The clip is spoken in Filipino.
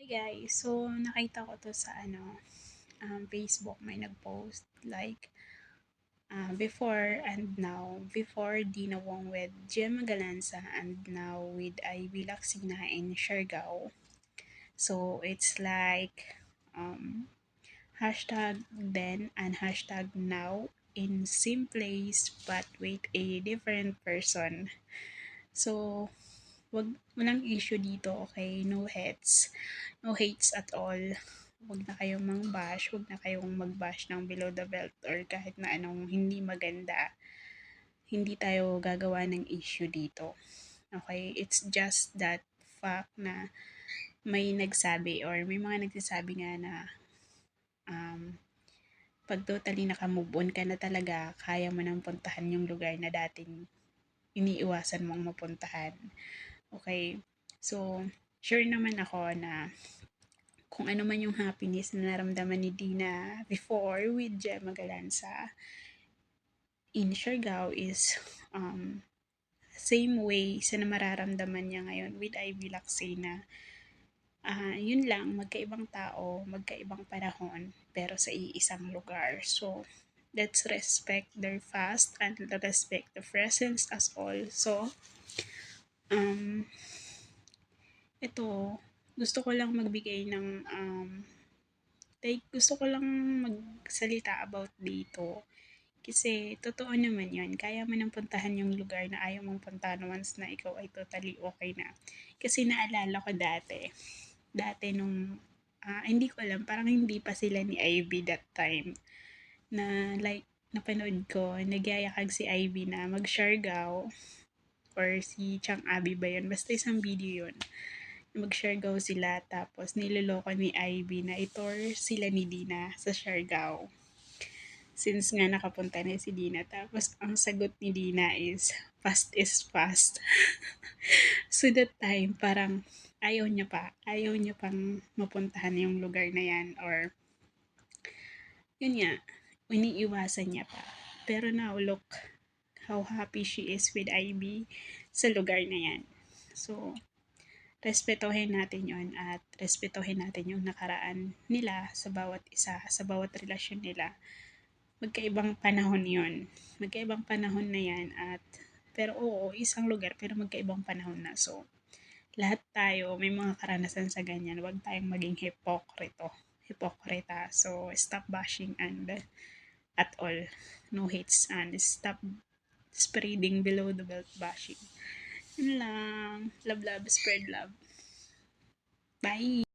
Guys, so nakita ko 'to sa Facebook may nag-post like, before and now. Before Dina Wong with Gemma Galanza and now with Ivy Lacsina in Siargao. So it's like, um, hashtag then and hashtag now in same place but with a different person. So, walang issue dito, okay? No hates. No hates at all. Huwag na kayong mang-bash, huwag na kayong mag-bash ng below the belt or kahit na anong hindi maganda. Hindi tayo gagawa ng issue dito. Okay? It's just that fact na may nagsabi or may mga nagsasabi nga na um, pag totally naka-move on ka na talaga, kaya mo nang puntahan yung lugar na dating iniiwasan mong mapuntahan. Okay? So, sure naman ako na kung ano man yung happiness na naramdaman ni Dina before with Gemma Galanza in Siargao is same way sa na mararamdaman niya ngayon with Ivy Lacsina. Yun lang, magkaibang tao, magkaibang panahon, pero sa iisang lugar. So, let's respect their past and respect the presence as all. So, ito, gusto ko lang magbigay ng gusto ko lang magsalita about dito. Kasi totoo naman yun, kaya mo nang puntahan yung lugar na ayaw mong puntahan once na ikaw ay totally okay na. Kasi naalala ko dati nung, hindi ko alam, parang hindi pa sila ni Ivy that time. Na like, napanood ko, nagyayakag si Ivy na mag-Siargao or si Chang Abi ba yun? Basta isang video yun. Mag-Siargao sila tapos niloloko ni Ivy na itor sila ni Dina sa Siargao. Since nga nakapunta na si Dina. Tapos ang sagot ni Dina is, fast is fast. So that time, parang ayaw niya pa. Ayaw niya pang mapuntahan yung lugar na yan. Or, yun nga, iniiwasan niya pa. Pero now, look how happy she is with Ivy sa lugar na yan. So, respetuhin natin yon at respetuhin natin yung nakaraan nila sa bawat isa, sa bawat relasyon nila. Magkaibang panahon yon. Magkaibang panahon na yan at pero oo, isang lugar pero magkaibang panahon na. So, lahat tayo may mga karanasan sa ganyan. Huwag tayong maging hipokrita. So, stop bashing and at all. No hates and stop spreading below the belt bashing. Yun lang. Love, love, spread love. Bye!